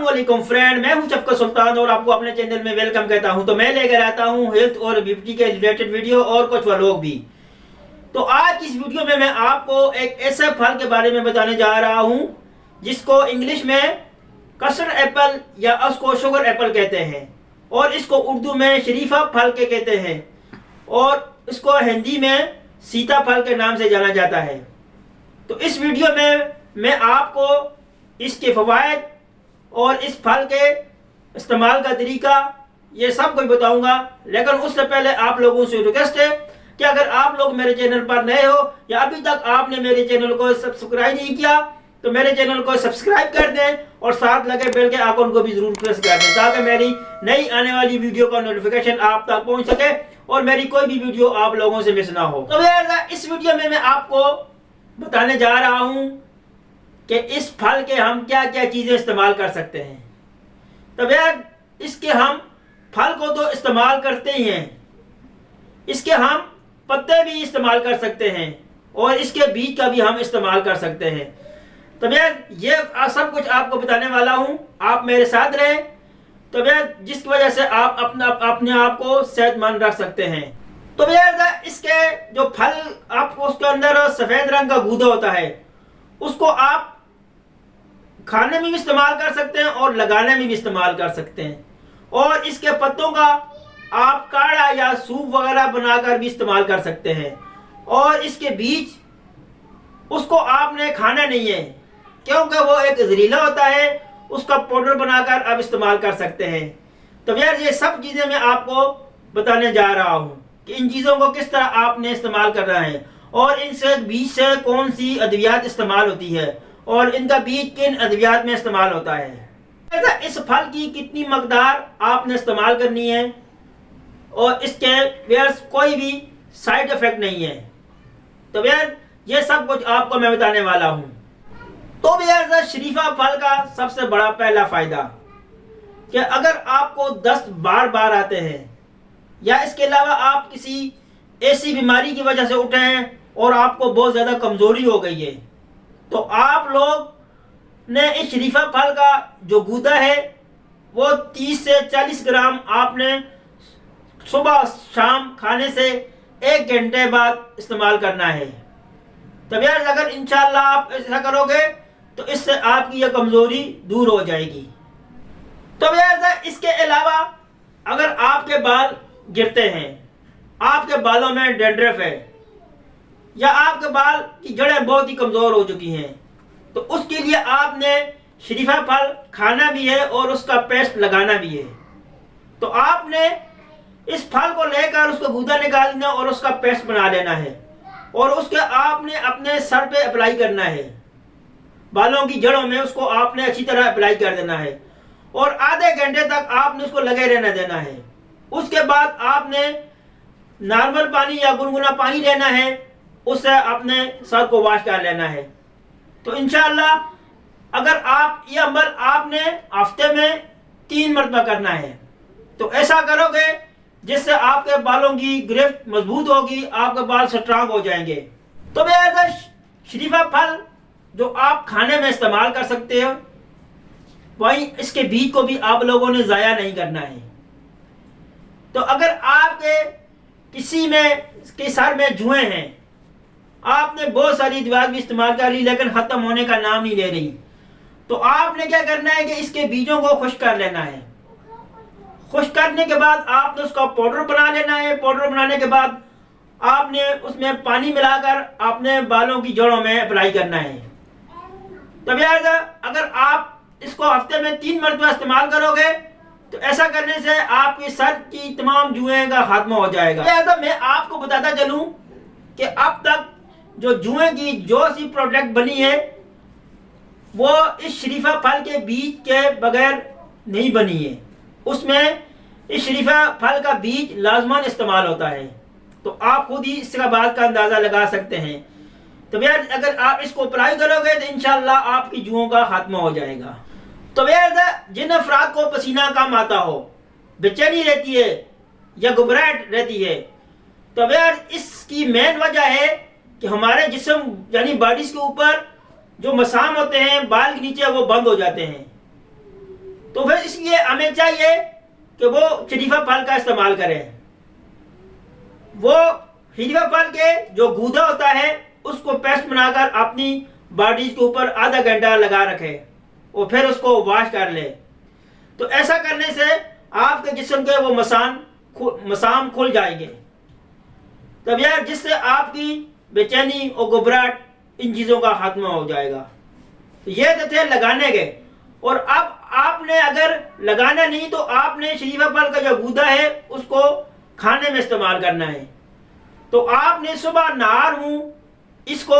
अस्सलामुअलैकुम फ्रेंड, मैं हूं शफकत सुल्तान और आपको अपने चैनल में वेलकम कहता हूं। तो मैं लेकर आता हूं हेल्थ और ब्यूटी के रिलेटेड वीडियो और कुछ व्लॉग भी। तो आज इस वीडियो में मैं आपको एक ऐसे फल के बारे में बताने जा रहा हूं जिसको इंग्लिश में कस्टर्ड एप्पल या उसको शुगर एप्पल कहते हैं और इसको उर्दू में शरीफा फल के कहते हैं और इसको हिंदी में सीताफल के नाम से जाना जाता है। तो इस वीडियो में मैं आपको इसके फवायद और इस फल के इस्तेमाल का तरीका ये सब कुछ बताऊंगा। लेकिन उससे पहले आप लोगों से रिक्वेस्ट है कि अगर आप लोग मेरे चैनल पर नए हो या अभी तक आपने मेरे चैनल को सब्सक्राइब नहीं किया तो मेरे चैनल को सब्सक्राइब कर दें और साथ लगे बेल के आइकन को भी जरूर प्रेस कर दें ताकि मेरी नई आने वाली वीडियो का नोटिफिकेशन आप तक पहुंच सके और मेरी कोई भी वीडियो आप लोगों से मिस ना हो। तो यार इस वीडियो में मैं आपको बताने जा रहा हूं कि इस फल के हम क्या क्या चीजें इस्तेमाल कर सकते हैं। तब यार इसके हम फल को तो इस्तेमाल करते ही हैं, इसके हम पत्ते भी इस्तेमाल कर सकते हैं और इसके बीज का भी हम इस्तेमाल कर सकते हैं। तब यार ये सब कुछ आपको बताने वाला हूं, आप मेरे साथ रहें। तब यार जिसकी वजह से आप अपने आप को सेहतमंद रख सकते हैं। तो यार इसके जो फल आपको उसके अंदर सफेद रंग का गूदा होता है उसको आप खाने में भी इस्तेमाल कर सकते हैं और लगाने में भी इस्तेमाल कर सकते हैं और इसके पत्तों का आप काढ़ा या सूप वगैरह बनाकर भी इस्तेमाल कर सकते हैं और इसके बीज उसको आपने खाना नहीं है क्योंकि वो एक जहरीला होता है, उसका पाउडर बनाकर आप इस्तेमाल कर सकते हैं। तो यार ये सब चीज़ें मैं आपको बताने जा रहा हूँ कि इन चीज़ों को किस तरह आपने इस्तेमाल करना है और इनसे बीज से कौन सी अद्वियात इस्तेमाल होती है और इनका बीज किन अद्वियात में इस्तेमाल होता है। इस फल की कितनी मकदार आपने इस्तेमाल करनी है और इसके व्यर्स कोई भी साइड इफेक्ट नहीं है। तो यार ये सब कुछ आपको मैं बताने वाला हूँ। तो यार शरीफा फल का सबसे बड़ा पहला फायदा कि अगर आपको दस्त बार बार आते हैं या इसके अलावा आप किसी ऐसी बीमारी की वजह से उठे हैं और आपको बहुत ज़्यादा कमज़ोरी हो गई है तो आप लोग ने इस शरीफा फल का जो गूदा है वो 30 से 40 ग्राम आपने सुबह शाम खाने से 1 घंटे बाद इस्तेमाल करना है। तब यार अगर इंशाल्लाह आप ऐसा करोगे तो इससे आपकी यह कमज़ोरी दूर हो जाएगी। तो यार इसके अलावा अगर आपके बाल गिरते हैं, आपके बालों में डैंड्रफ है या आपके बाल की जड़ें बहुत ही कमज़ोर हो चुकी हैं तो उसके लिए आपने शरीफा फल खाना भी है और उसका पेस्ट लगाना भी है। तो आपने इस फल को लेकर उसका गूदा निकाल लेना और उसका पेस्ट बना लेना है और उसके आपने अपने सर पे अप्लाई करना है, बालों की जड़ों में उसको आपने अच्छी तरह अप्लाई कर देना है और आधे घंटे तक आपने उसको लगे रहने देना है। उसके बाद आपने नॉर्मल पानी या गुनगुना पानी लेना है, उससे अपने सर को वॉश कर लेना है। तो इंशाल्लाह अगर आप ये अमल आपने हफ्ते में 3 मरतबा करना है तो ऐसा करोगे जिससे आपके बालों की गिरफ्त मजबूत होगी, आपके बाल स्ट्रांग हो जाएंगे। तो यार शरीफा फल जो आप खाने में इस्तेमाल कर सकते हो वहीं इसके बीज को भी आप लोगों ने ज़ाया नहीं करना है। तो अगर आपके किसी में के सर में जुएं हैं, आपने बहुत सारी दवाएं भी इस्तेमाल कर ली लेकिन ख़त्म होने का नाम नहीं ले रही, तो आपने क्या करना है कि इसके बीजों को खुश्क कर लेना है। खुश्क करने के बाद आपने उसका पाउडर बना लेना है। पाउडर बनाने के बाद आपने उसमें पानी मिलाकर अपने बालों की जड़ों में अप्लाई करना है। तब यार अगर आप इसको हफ्ते में 3 मरतबा इस्तेमाल करोगे तो ऐसा करने से आपके सर की तमाम जुएं का खात्मा हो जाएगा। यार मैं आपको बताता चलूं कि अब तक जो जुएं की जो सी प्रोडक्ट बनी है वो इस शरीफा फल के बीज के बगैर नहीं बनी है, उसमें इस शरीफा फल का बीज लाजमान इस्तेमाल होता है। तो आप खुद ही इसका बात का अंदाज़ा लगा सकते हैं। तो यार अगर आप इसको अप्लाई करोगे तो इंशाल्लाह आपकी जुओं का खात्मा हो जाएगा। तो यार जिन अफराद को पसीना कम आता हो, बेचैनी रहती है या घबराहट रहती है, तो यार इसकी मेन वजह है कि हमारे जिस्म यानी बॉडीज के ऊपर जो मसाम होते हैं बाल के नीचे वो बंद हो जाते हैं तो फिर इसलिए हमें चाहिए कि वो शरीफा फल का इस्तेमाल करें। वो शरीफा फल के जो गूदा होता है उसको पेस्ट बनाकर अपनी बॉडी के ऊपर आधा घंटा लगा रखे और फिर उसको वॉश कर ले। तो ऐसा करने से आपके जिस्म के वो मसाम खुल जाएंगे। तब यार जिससे आपकी बेचैनी और घबराहट इन चीज़ों का खात्मा हो जाएगा। तो ये तो थे लगाने के। और अब आपने अगर लगाना नहीं तो आपने शरीफा फल का जो गूदा है उसको खाने में इस्तेमाल करना है। तो आपने सुबह नहार हूँ इसको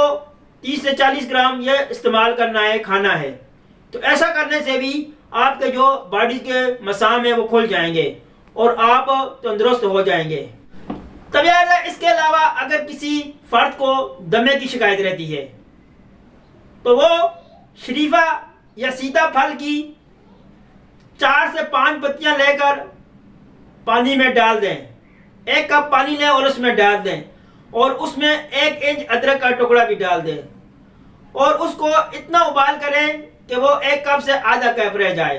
30 से 40 ग्राम ये इस्तेमाल करना है, खाना है। तो ऐसा करने से भी आपके जो बॉडी के मसाम है वो खुल जाएंगे और आप तंदुरुस्त हो जाएंगे। तब यार इसके अलावा अगर किसी फर्द को दमे की शिकायत रहती है तो वो शरीफा या सीताफल की 4 से 5 पत्तियां लेकर पानी में डाल दें। 1 कप पानी लें और उसमें डाल दें और उसमें 1 इंच अदरक का टुकड़ा भी डाल दें और उसको इतना उबाल करें कि वो 1 कप से आधा कप रह जाए।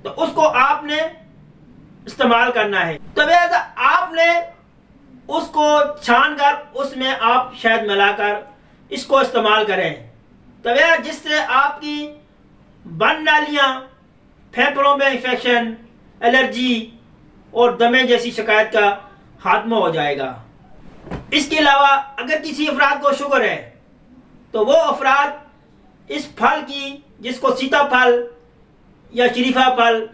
तो उसको आपने इस्तेमाल करना है। तब आपने उसको छान कर उसमें आप शहद मिलाकर इसको इस्तेमाल करें। तब जिससे आपकी बन नालियाँ, फेफड़ों में इन्फेक्शन, एलर्जी और दमे जैसी शिकायत का खात्मा हो जाएगा। इसके अलावा अगर किसी अफराद को शुगर है तो वो अफराद इस फल की, जिसको सीताफल या शरीफा फल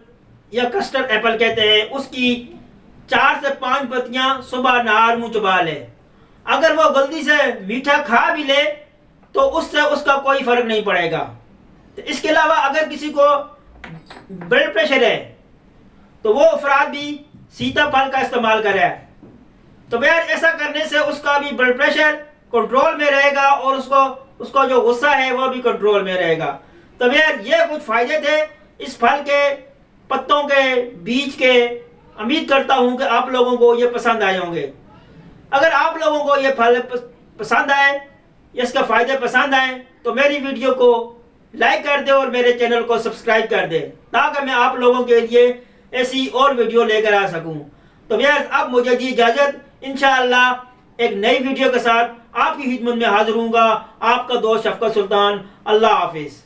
या कस्टर्ड एप्पल कहते हैं, उसकी 4 से 5 पत्तियां सुबह नहार मुंह चबा ले। अगर वो गलती से मीठा खा भी ले तो उससे उसका कोई फर्क नहीं पड़ेगा। तो इसके अलावा अगर किसी को ब्लड प्रेशर है तो वो अफराद भी सीताफल का इस्तेमाल करे। तो वह ऐसा करने से उसका भी ब्लड प्रेशर कंट्रोल में रहेगा और उसको जो गुस्सा है वो भी कंट्रोल में रहेगा। तो ये कुछ फायदे थे इस फल के, पत्तों के, बीज के। उम्मीद करता हूं कि आप लोगों को ये पसंद आए होंगे। अगर आप लोगों को ये फल पसंद आए, इसके फायदे पसंद आए तो मेरी वीडियो को लाइक कर दे और मेरे चैनल को सब्सक्राइब कर दे ताकि मैं आप लोगों के लिए ऐसी और वीडियो लेकर आ सकूं। तो अब मुझे दी इजाजत। इंशाअल्लाह एक नई वीडियो के साथ आपकी खिदमत में हाजिर हूँगा। आपका दोस्त शफकत सुल्तान। अल्लाह हाफिज।